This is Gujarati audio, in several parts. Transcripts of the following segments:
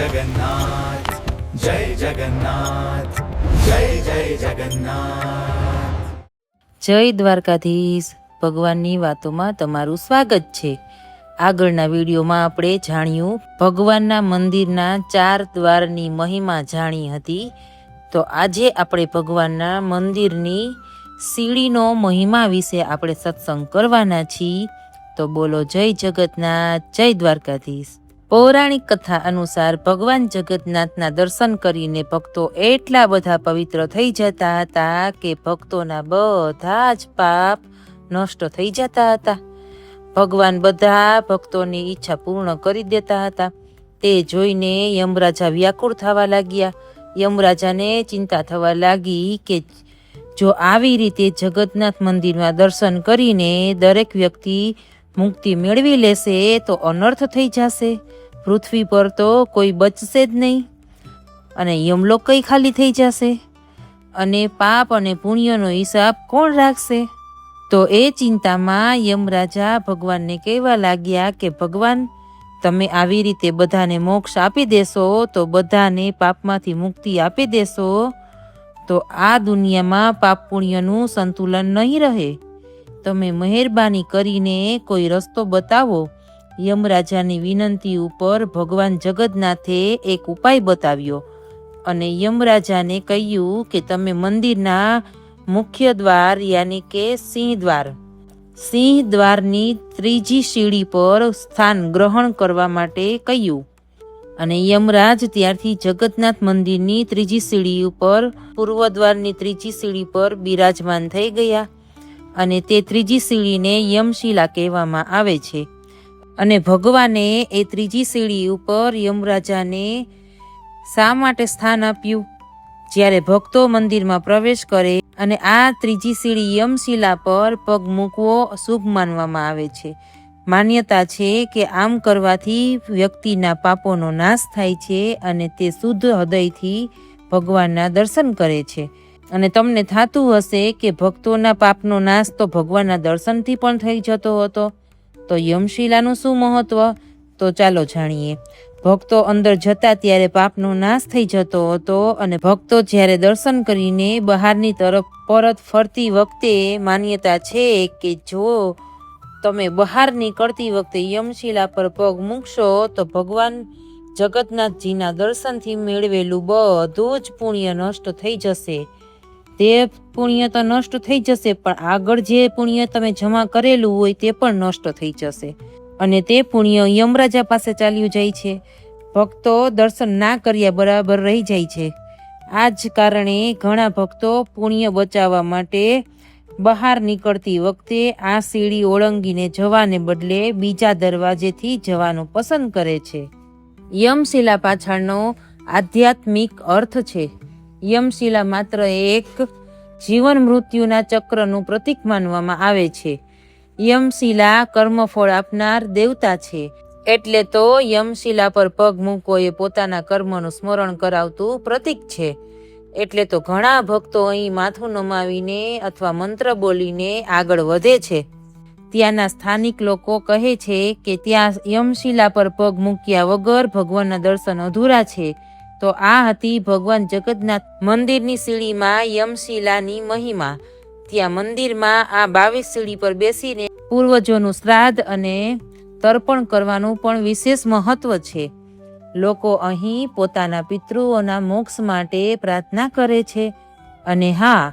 जगन्नाथ जय जगन्नाथ जय जय जगन्नाथ। જય દ્વારકાધીશ। ભગવાનની વાતોમાં તમારું સ્વાગત છે। આગળના વિડીયોમાં આપણે જાણ્યું ભગવાનના મંદિરના 4 દ્વારની મહિમા જાણી હતી। તો આજે આપણે ભગવાનના મંદિરની સીડીનો મહિમા વિશે આપણે સત્સંગ કરવાના છીએ। તો બોલો જય જગન્નાથ જય દ્વારકાધીશ। પૌરાણિક કથા અનુસાર ભગવાન જગન્નાથના દર્શન કરીને ભક્તો એટલા બધા પવિત્ર થઈ જતા હતા કે ભક્તોના બધા જ પાપ નષ્ટ થઈ જતા હતા। ભગવાન બધા ભક્તોની ઈચ્છા પૂર્ણ કરી દેતા હતા। તે જોઈને યમરાજા વ્યાકુળ થવા લાગ્યા। યમરાજાને ચિંતા થવા લાગી કે જો આવી રીતે જગન્નાથ મંદિરમાં દર્શન કરીને દરેક વ્યક્તિ મુક્તિ મેળવી લેશે તો અનર્થ થઈ જશે। પૃથ્વી પર તો કોઈ બચશે જ નહીં અને યમલોક કઈ ખાલી થઈ જશે અને પાપ અને પુણ્યનો હિસાબ કોણ રાખશે। તો એ ચિંતામાં યમરાજા ભગવાનને કહેવા લાગ્યા કે ભગવાન તમે આવી રીતે બધાને મોક્ષ આપી દેશો તો બધાને પાપમાંથી મુક્તિ આપી દેશો તો આ દુનિયામાં પાપ પુણ્યનું સંતુલન નહીં રહે। તમે મહેરબાની કરીને કોઈ રસ્તો બતાવો। યમરાજાની વિનંતી ઉપર ભગવાન જગન્નાથે એક ઉપાય બતાવ્યો અને યમરાજાને કહ્યું કે તમે મંદિરના મુખ્ય દ્વાર યાની કે સિંહ દ્વારની ત્રીજી સીડી પર સ્થાન ગ્રહણ કરવા માટે કહ્યું અને યમરાજ ત્યારથી જગન્નાથ મંદિરની ત્રીજી સીડી ઉપર પૂર્વ દ્વારની ત્રીજી સીડી પર બિરાજમાન થઈ ગયા અને તે ત્રીજી સીડીને યમશિલા કહેવામાં આવે છે। અને ભગવાને એ ત્રીજી સીડી ઉપર યમરાજાને શા માટે સ્થાન આપ્યું? જ્યારે ભક્તો મંદિરમાં પ્રવેશ કરે અને આ ત્રીજી સીડી યમશિલા પર પગ મૂકવો અશુભ માનવામાં આવે છે। માન્યતા છે કે આમ કરવાથી વ્યક્તિના પાપોનો નાશ થાય છે અને તે શુદ્ધ હૃદયથી ભગવાનના દર્શન કરે છે। અને તમને થતું હશે કે ભક્તોના પાપનો નાશ તો ભગવાનના દર્શનથી પણ થઈ જતો હતો તો યમશિલાનું શું મહત્વ? તો ચાલો જાણીએ। ભક્તો અંદર જતા ત્યારે પાપનો નાશ થઈ જતો હતો અને ભક્તો જ્યારે દર્શન કરીને બહારની તરફ પરત ફરતી વખતે માન્યતા છે કે જો તમે બહાર નીકળતી વખતે યમશિલા પર પગ મૂકશો તો ભગવાન જગન્નાથજીના દર્શનથી મેળવેલું બધું જ પુણ્ય નષ્ટ થઈ જશે। તે પુણ્ય તો નષ્ટ થઈ જશે પણ આગળ જે પુણ્ય તમે જમા કરેલું હોય તે પણ નષ્ટ થઈ જશે અને તે પુણ્ય યમરાજા પાસે ચાલ્યું જાય છે। ભક્તો દર્શન ના કર્યા બરાબર રહી જાય છે। આ જ કારણે ઘણા ભક્તો પુણ્ય બચાવવા માટે બહાર નીકળતી વખતે આ સીડી ઓળંગીને જવાને બદલે બીજા દરવાજેથી જવાનું પસંદ કરે છે। યમશિલા પાછળનો આધ્યાત્મિક અર્થ છે। યમશિલા માત્ર એક જીવન મૃત્યુના ચક્રનું પ્રતીક માનવામાં આવે છે। યમશિલા કર્મફળ આપનાર દેવતા છે એટલે તો યમશિલા પર પગ મૂકવો એ પોતાના કર્મનું સ્મરણ કરાવતું પ્રતીક છે। એટલે તો ઘણા ભક્તો અહીં માથું નમાવીને અથવા મંત્ર બોલીને આગળ વધે છે। ત્યાંના સ્થાનિક લોકો કહે છે કે ત્યાં યમશિલા પર પગ મૂક્યા વગર ભગવાનના દર્શન અધૂરા છે। તો આ હતી ભગવાન જગન્નાથ મંદિરની સીડીમાં યમશિલાની મહિમા। ત્યાં મંદિરમાં આ 22 સીડી પર બેસીને પૂર્વજોનું શ્રાદ્ધ અને તર્પણ કરવાનું પણ વિશેષ મહત્વ છે। લોકો અહીં પોતાના પિતૃઓના મોક્ષ માટે પ્રાર્થના કરે છે। અને હા,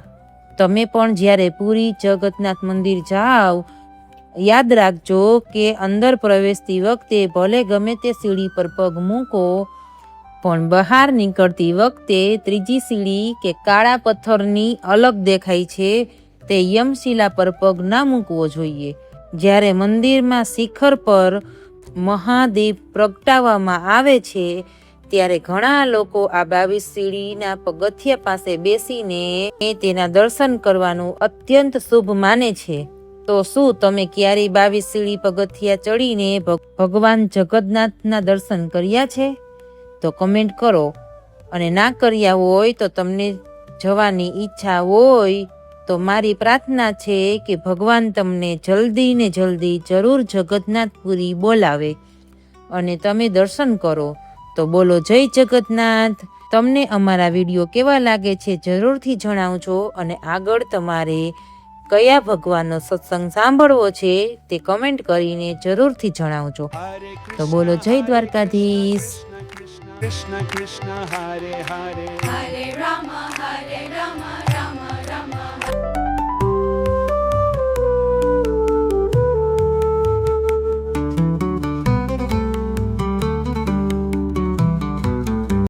તમે પણ જ્યારે પુરી જગન્નાથ મંદિર જાઓ યાદ રાખજો કે અંદર પ્રવેશતી વખતે ભલે ગમે તે સીડી પર પગ મૂકો પણ બહાર નીકળતી વખતે ત્રીજી સીડી કે કાળા પથ્થરની અલગ દેખાય છે તે યમશિલા પર પગ ના મૂકવો જોઈએ। જ્યારે મંદિરમાં શિખર પર મહાદીપ પ્રગટાવવામાં આવે છે ત્યારે ઘણા લોકો આ 22 સીડીના પગથિયા પાસે બેસીને તેના દર્શન કરવાનું અત્યંત શુભ માને છે। તો શું તમે ક્યારેય 22 સીડી પગથિયા ચડીને ભગવાન જગન્નાથના દર્શન કર્યા છે? તો કમેન્ટ કરો અને ના કર્યા હોય તો તમને જવાની ઈચ્છા હોય તો મારી પ્રાર્થના છે કે ભગવાન તમને જલ્દી ને જલ્દી જરૂર જગન્નાથપુરી બોલાવે અને તમે દર્શન કરો। તો બોલો જય જગન્નાથ. તમને અમારા વિડીયો કેવા લાગે છે જરૂરથી જણાવજો, અને આગળ તમારે કયા ભગવાનનો સત્સંગ સાંભળવો છે તે કમેન્ટ કરીને જરૂરથી જણાવજો. તો બોલો જય Dwarkadhish. Krishna Krishna Hare Hare Hare Rama, Rama Rama, Rama